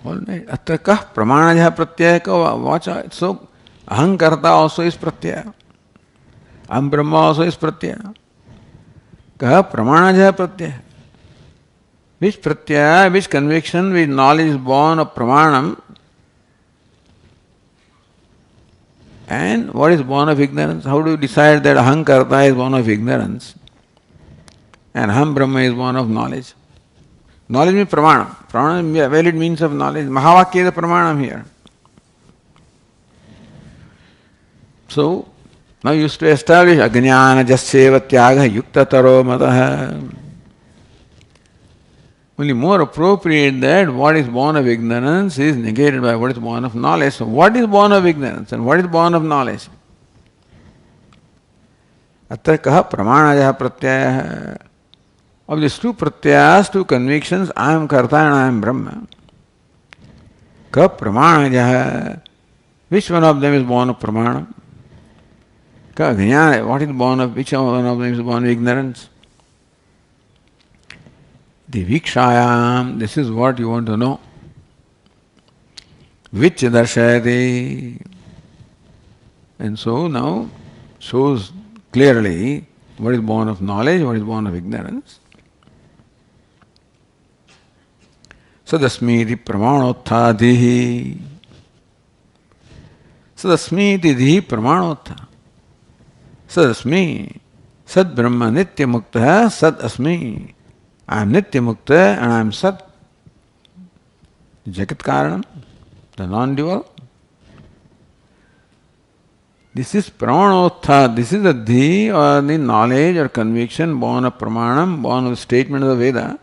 All right. Atra kah pramanaja pratyaya. Watch out. So, ahankarta also is pratyaya. Aham brahma also is pratyaya. Kah pramanaja pratyaya. Which pratyaya, which conviction, which knowledge is born of pramanam, and what is born of ignorance? How do you decide that ahankarta is born of ignorance and aham brahma is born of knowledge? Knowledge means pramanam. Pramanam is a valid means of knowledge. Mahavakya is a pramanam here. So, now you used to establish ajnana jasyeva tyaga yuktataro mataha. Only more appropriate that what is born of ignorance is negated by what is born of knowledge. So what is born of ignorance and what is born of knowledge? Atra kaha pramanaja pratyaya. Of these two pratyayas, two convictions, I am karta and I am Brahma. Ka pramanaja. Which one of them is born of pramana? Ka jnana. What is born of, which one of them is born of ignorance? The vikshayam, this is what you want to know. Which darshayati. And so now shows clearly what is born of knowledge, what is born of ignorance. Sadasmiti pramanottha. Sadasmiti dihi pramanottha. Sadasmi. Sad brahma nitya mukta sad asmi. I am Nitya Mukta and I am Sat. Jagat Karanam, the non-dual. This is Pramanotha, this is the Dhi or the knowledge or conviction born of Pramanam, born of the statement of the Veda.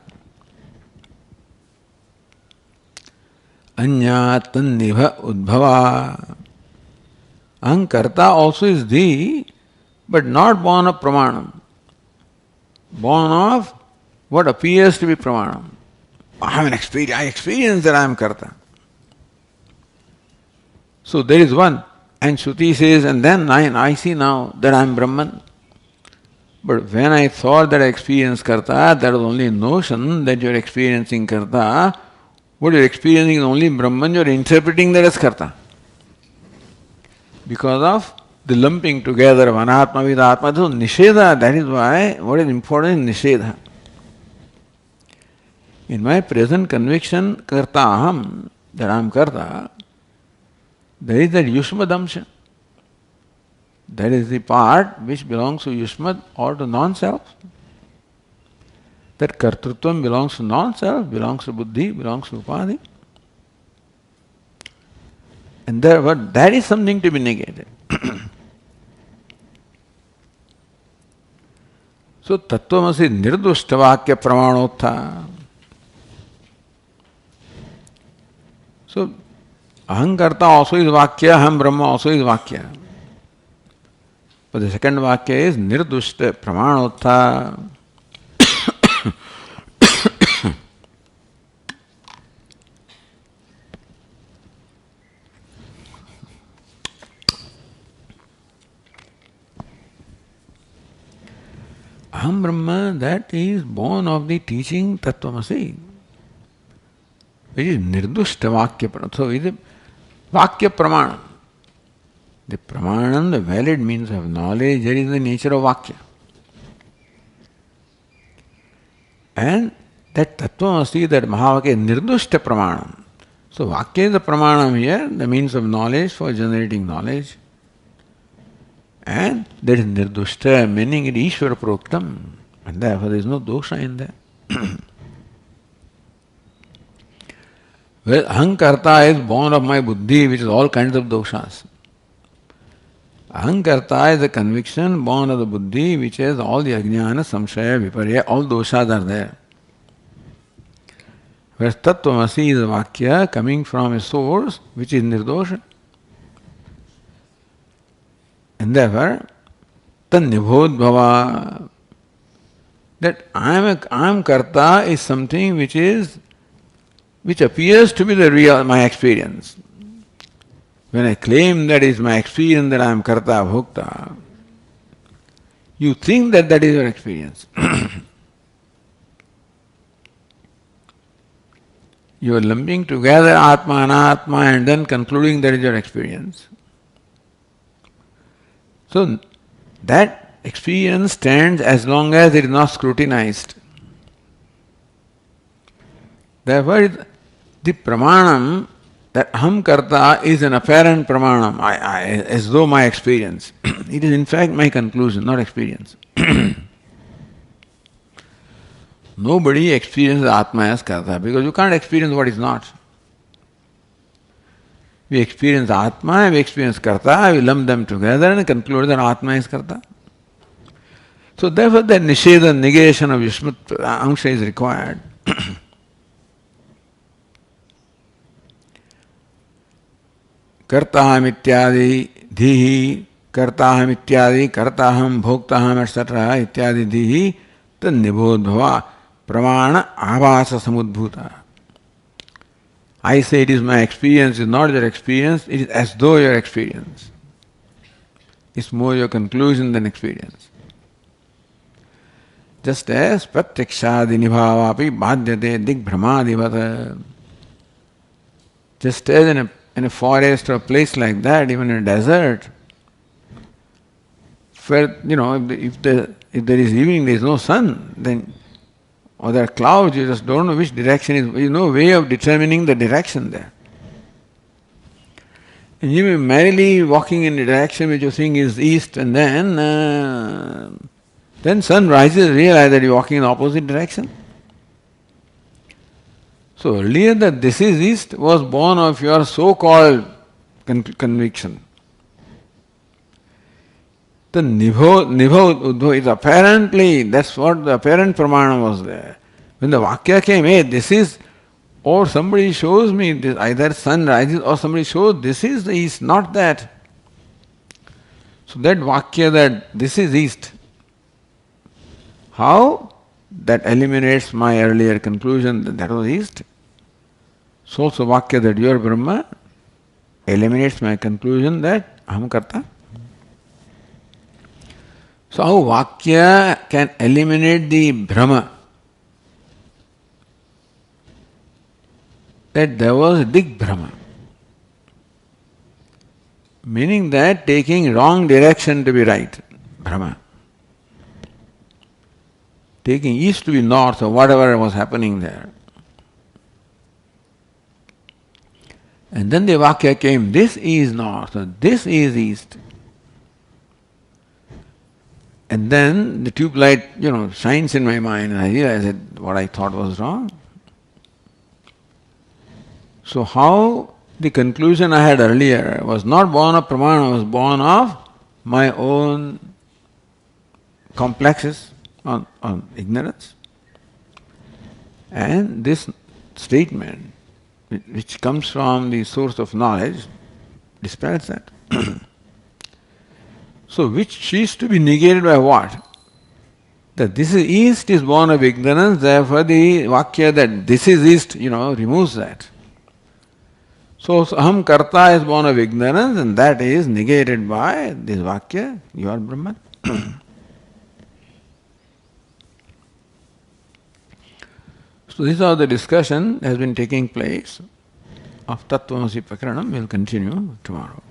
Anya Tannibha Udbhava. Ahankarta also is Dhi, but not born of Pramanam. Born of what appears to be pramanam. I experience that I am karta. So there is one, and Shruti says, and then I see now that I am Brahman. But when I thought that I experienced karta, that was only a notion that you are experiencing karta. What you are experiencing is only Brahman, you are interpreting that as karta. Because of the lumping together of anatma with atma. So nishedha, that is why what is important is nishedha. In my present conviction, karta aham, that I am karta, there is that yushmadamsha. That is the part which belongs to yushmad or to non-self. That kartrutvam belongs to non-self, belongs to buddhi, belongs to upadhi. And therefore, that is something to be negated. So, tattvamasi nirdushta vakya pramanotha. So, ahankarta also is vakya, aham brahma also is vakya. But the second vakya is nirdushta pramanotha. Aham Brahma, that is born of the teaching Tattvamasi, which is Nirdushta Vakya Pramana. So it is Vakya Pramana. The Pramanam, the valid means of knowledge, there is the nature of Vakya. And that Tattvamasi, that Mahavakya, is Nirdushta Pramanam. So Vakya is the Pramanam here, the means of knowledge for generating knowledge. And there is Nirdushta, meaning it is Ishvara Proktam. And therefore there is no dosha in there. Well, Ahankarta is born of my buddhi, which is all kinds of doshas. Ahankarta is a conviction born of the buddhi, which is all the ajnana, samshaya, viparya, all doshas are there. Whereas Tattvamasi is a vakya coming from a source which is nirdosha. And therefore, Tannibhodbhava, that I am karta is something which appears to be the real, my experience. When I claim that is my experience, that I am karta, bhokta, you think that that is your experience. You are lumping together Atma, Anatma and then concluding that is your experience. So that experience stands as long as it is not scrutinized. Therefore, the pramanam, that aham karta, is an apparent pramanam, as though my experience. It is in fact my conclusion, not experience. Nobody experiences Atma as karta because you can't experience what is not. We experience Atma, we experience karta, we lump them together and conclude that Atma is karta. So therefore the nisheda, negation of Yushmat Amsha is required. Kartaham ityadi dhihi, kartaham ityadi, kartaham, bhoktaham, etc. ityadi dhihi, tad nibodhava pramana avasa samudbhuta. I say it is my experience, it is not your experience, it is as though your experience. It's more your conclusion than experience. Just as pratyakshadi nibhavapi bhadyate digbhrhamadivata. Just as in a forest or a place like that, even in a desert, where, if there is evening, there is no sun, then, or there are clouds, you just don't know which direction is, there is no way of determining the direction there. And you may be merrily walking in the direction which you think is east, and then sun rises, realize that you are walking in the opposite direction. So earlier that this is east was born of your so-called conviction. The nibho is apparently, that's what the apparent pramana was there. When the vakya came, hey, this is, or somebody shows me this, either sun rises or somebody shows this is the east, not that. So that vakya, that this is east. How? That eliminates my earlier conclusion that that was east. So vakya that you are Brahma eliminates my conclusion that aham karta. So how vakya can eliminate the Brahma? That there was dig Brahma. Meaning that taking wrong direction to be right, Brahma. Taking east to be north or whatever was happening there. And then the vakya came, this is north, or this is east. And then the tube light, shines in my mind and I realize that what I thought was wrong. So how the conclusion I had earlier was not born of pramana, was born of my own complexes on ignorance. And this statement, which comes from the source of knowledge, dispels that. So which is to be negated by what? That this is east is born of ignorance, therefore the vakya that this is east, removes that. So aham karta is born of ignorance and that is negated by this vakya, you are Brahman. So this is how the discussion has been taking place of Tattvamasi Prakaranam. We will continue tomorrow.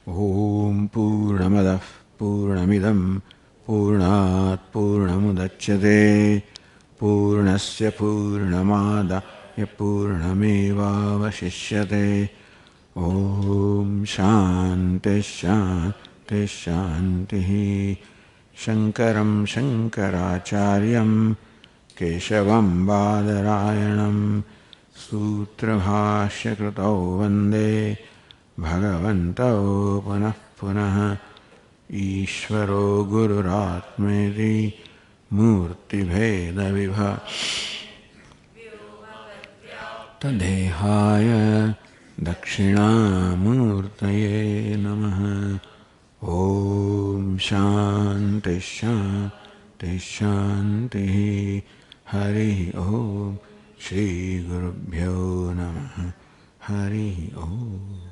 Om Purnamadah Purnamidam Purnat Purnamudachyate Purnasya Purnamadaya Purnameva Vashishyate. Om Shanti Shanti Shanti. Shankaram Shankaracharyam Keshavam Badarayanam Sutrabhashya Kritau Vande Bhagavantau Punah Punah Ishvaro Gururatmeti Murti Bheda Vibha Tadehaya Dakshinamurtaye Namaha. Om Shanti Shanti Shanti. Hari Om. Shri Gurubhyo Namaha. Hari Om.